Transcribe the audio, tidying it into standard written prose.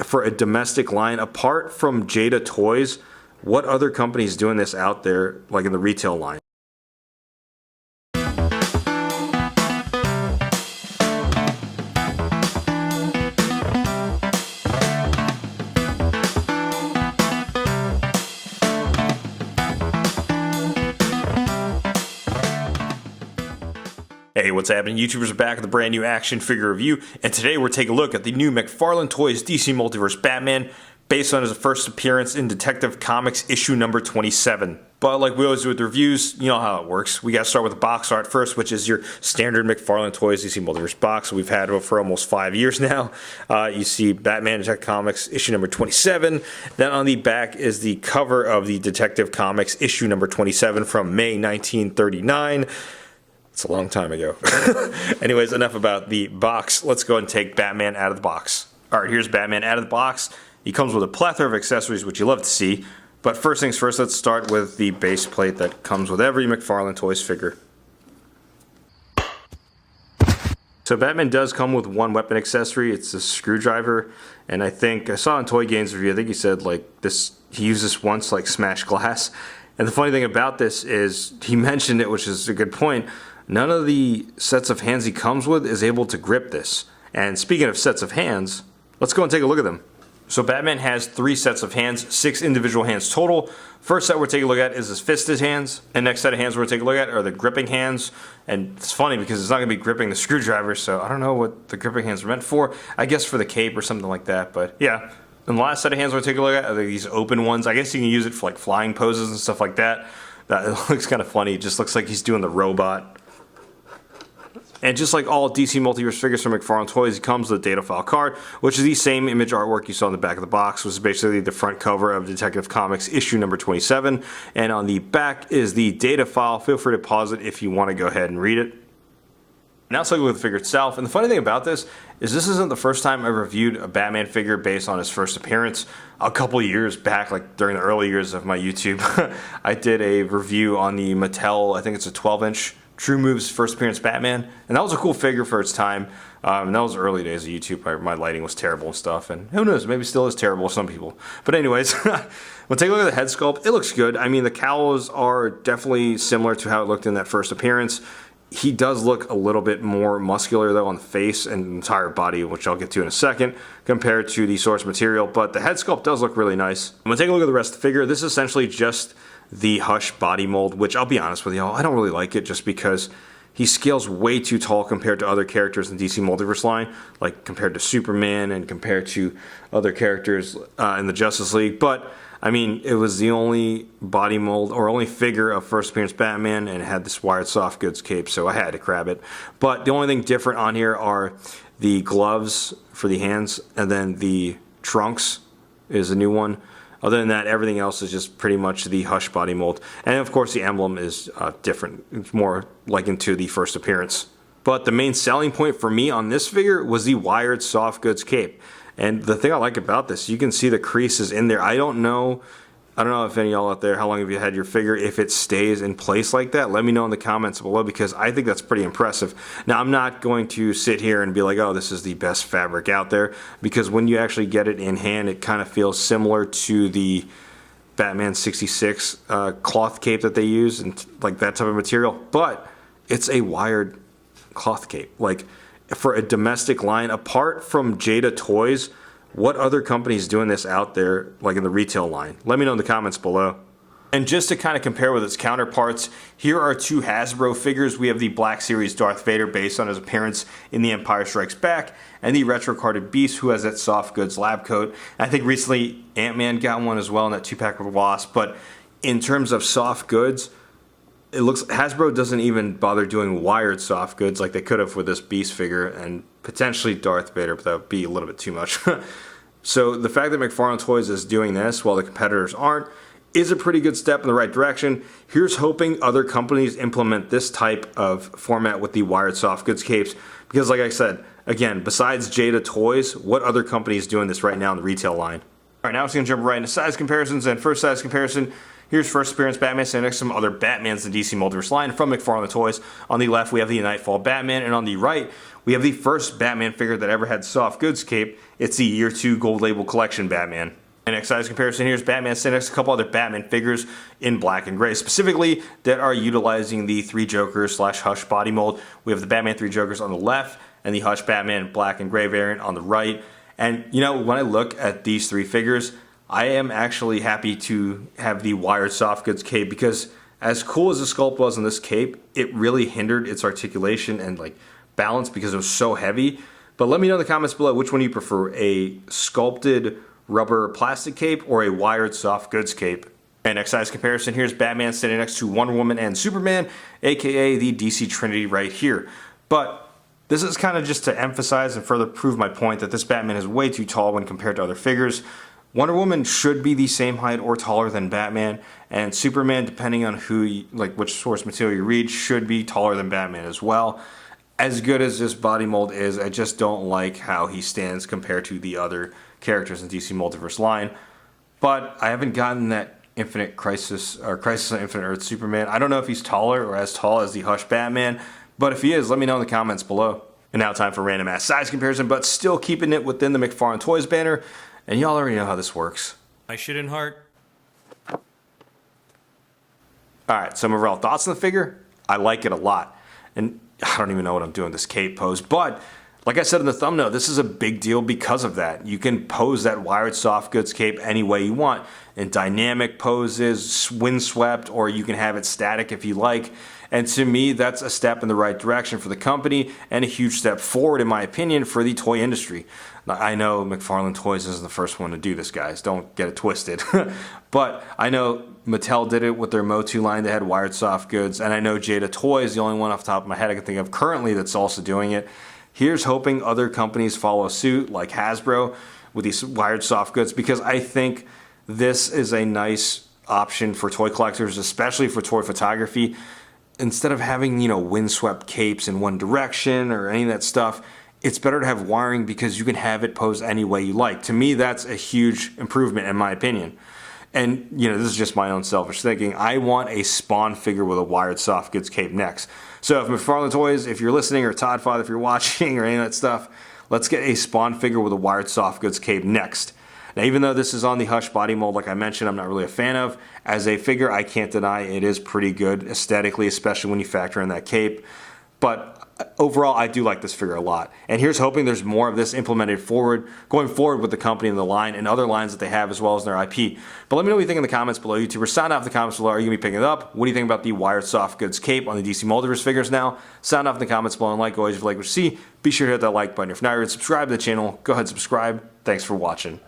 for a domestic line, apart from Jada Toys, what other companies doing this out there, like in the retail line? Hey, what's happening? YouTubers are back with a brand new action figure review, and today we're taking a look at the new McFarlane Toys DC Multiverse Batman, based on his first appearance in Detective Comics issue number 27. But like we always do with the reviews, you know how it works. We gotta start with the box art first, which is your standard McFarlane Toys DC Multiverse box. We've had it for almost 5 years now. You see Batman Detective Comics issue number 27. Then on the back is the cover of the Detective Comics issue number 27 from May 1939. It's a long time ago. Anyways, enough about the box. Let's go and take Batman out of the box. Alright, here's Batman out of the box. He comes with a plethora of accessories, which you love to see. But first things first, let's start with the base plate that comes with every McFarlane Toys figure. So Batman does come with one weapon accessory. It's a screwdriver. And I think, I saw in Toy Games review, I think he said like this, he used this once like smash glass. And the funny thing about this is, he mentioned it, which is a good point, none of the sets of hands he comes with is able to grip this. And speaking of sets of hands, let's go and take a look at them. So Batman has 3 sets of hands, 6 individual hands total. First set we're taking a look at is his fisted hands. And next set of hands we're taking a look at are the gripping hands. And it's funny because it's not going to be gripping the screwdriver, so I don't know what the gripping hands are meant for. I guess for the cape or something like that, but yeah. And the last set of hands we're taking a look at are these open ones. I guess you can use it for like flying poses and stuff like that. That looks kind of funny. It just looks like he's doing the robot. And just like all DC Multiverse figures from McFarlane Toys, it comes with a data file card, which is the same image artwork you saw on the back of the box, which is basically the front cover of Detective Comics issue number 27. And on the back is the data file. Feel free to pause it if you want to go ahead and read it. Now let's look at the figure itself. And the funny thing about this isn't the first time I reviewed a Batman figure based on his first appearance. A couple years back, like during the early years of my YouTube, I did a review on the Mattel, I think it's a 12-inch True Move's first appearance Batman, and that was a cool figure for its time. And that was the early days of YouTube. My lighting was terrible and stuff, and who knows, maybe still is terrible with some people. But anyways, we'll take a look at the head sculpt. It looks good. I mean, the cowls are definitely similar to how it looked in that first appearance. He does look a little bit more muscular though on the face and the entire body, which I'll get to in a second, compared to the source material. But the head sculpt does look really nice. I'm gonna take a look at the rest of the figure. This is essentially just the Hush body mold, which I'll be honest with y'all, I don't really like it just because he scales way too tall compared to other characters in the DC Multiverse line, like compared to Superman and compared to other characters in the Justice League. But I mean, it was the only body mold or only figure of first appearance Batman, and it had this wired soft goods cape, so I had to grab it. But the only thing different on here are the gloves for the hands, and then the trunks is a new one. Other than that, everything else is just pretty much the Hush body mold. And of course, the emblem is different. It's more likened to the first appearance. But the main selling point for me on this figure was the wired soft goods cape. And the thing I like about this, you can see the creases in there. I don't know if any of y'all out there, how long have you had your figure, if it stays in place like that. Let me know in the comments below, because I think that's pretty impressive. Now, I'm not going to sit here and be like, oh, this is the best fabric out there, because when you actually get it in hand, it kind of feels similar to the Batman 66 cloth cape that they use, and like that type of material. But it's a wired cloth cape. Like, for a domestic line, apart from Jada Toys, what other companies doing this out there, like in the retail line? Let me know in the comments below. And just to kind of compare with its counterparts, here are 2 Hasbro figures. We have the Black Series Darth Vader based on his appearance in The Empire Strikes Back, and the retro carded Beast, who has that soft goods lab coat. And I think recently Ant-Man got one as well in that 2-pack with Wasp. But in terms of soft goods, it looks Hasbro doesn't even bother doing wired soft goods like they could have with this Beast figure and potentially Darth Vader, but that would be a little bit too much. So the fact that McFarlane Toys is doing this while the competitors aren't is a pretty good step in the right direction. Here's hoping other companies implement this type of format with the wired soft goods capes, because like I said, again, besides Jada Toys, what other company is doing this right now in the retail line? Alright, now we're going to jump right into size comparisons, and first size comparison, Here's first appearance Batman standing next to some other Batmans in the DC Multiverse line from McFarlane Toys. On the left, we have the Nightfall Batman, and on the right, we have the first Batman figure that ever had soft goods cape. It's the Year 2 Gold Label Collection Batman. And next size comparison, here's Batman standing next to a couple other Batman figures in black and gray, specifically that are utilizing the Three Jokers / Hush body mold. We have the Batman Three Jokers on the left, and the Hush Batman black and gray variant on the right. And you know, when I look at these three figures, I am actually happy to have the wired soft goods cape, because as cool as the sculpt was on this cape, it really hindered its articulation and like balance because it was so heavy. But let me know in the comments below which one you prefer, a sculpted rubber plastic cape or a wired soft goods cape. And next size comparison, here's Batman standing next to Wonder Woman and Superman, aka the DC Trinity right here. But this is kind of just to emphasize and further prove my point that this Batman is way too tall when compared to other figures. Wonder Woman should be the same height or taller than Batman, and Superman, depending on which source material you read, should be taller than Batman as well. As good as this body mold is, I just don't like how he stands compared to the other characters in DC Multiverse line. But I haven't gotten that Infinite Crisis or Crisis on Infinite Earth Superman. I don't know if he's taller or as tall as the Hush Batman, but if he is, let me know in the comments below. And now time for random ass size comparison, but still keeping it within the McFarlane Toys banner. And y'all already know how this works. I shouldn't heart. Alright, some overall thoughts on the figure. I like it a lot. And I don't even know what I'm doing this cape pose, but like I said in the thumbnail, this is a big deal because of that. You can pose that wired soft goods cape any way you want. In dynamic poses, windswept, or you can have it static if you like. And to me, that's a step in the right direction for the company and a huge step forward, in my opinion, for the toy industry. Now, I know McFarlane Toys isn't the first one to do this, guys. Don't get it twisted. But I know Mattel did it with their Motu line. They had wired soft goods. And I know Jada Toy is the only one off the top of my head I can think of currently that's also doing it. Here's hoping other companies follow suit, like Hasbro, with these wired soft goods, because I think this is a nice option for toy collectors, especially for toy photography. Instead of having, windswept capes in one direction or any of that stuff, it's better to have wiring because you can have it posed any way you like. To me, that's a huge improvement in my opinion. And, this is just my own selfish thinking. I want a Spawn figure with a wired soft goods cape next. So if McFarlane Toys, if you're listening, or Todd Father, if you're watching, or any of that stuff, let's get a Spawn figure with a wired soft goods cape next. Now, even though this is on the Hush body mold, like I mentioned, I'm not really a fan of. As a figure, I can't deny it is pretty good aesthetically, especially when you factor in that cape. But overall, I do like this figure a lot. And here's hoping there's more of this implemented going forward with the company and the line and other lines that they have, as well as their IP. But let me know what you think in the comments below. YouTubers, sound off in the comments below. Are you going to be picking it up? What do you think about the wired soft goods cape on the DC Multiverse figures now? Sound off in the comments below. And like always, if you like what you see, be sure to hit that like button. If not, you're subscribe to the channel. Go ahead and subscribe. Thanks for watching.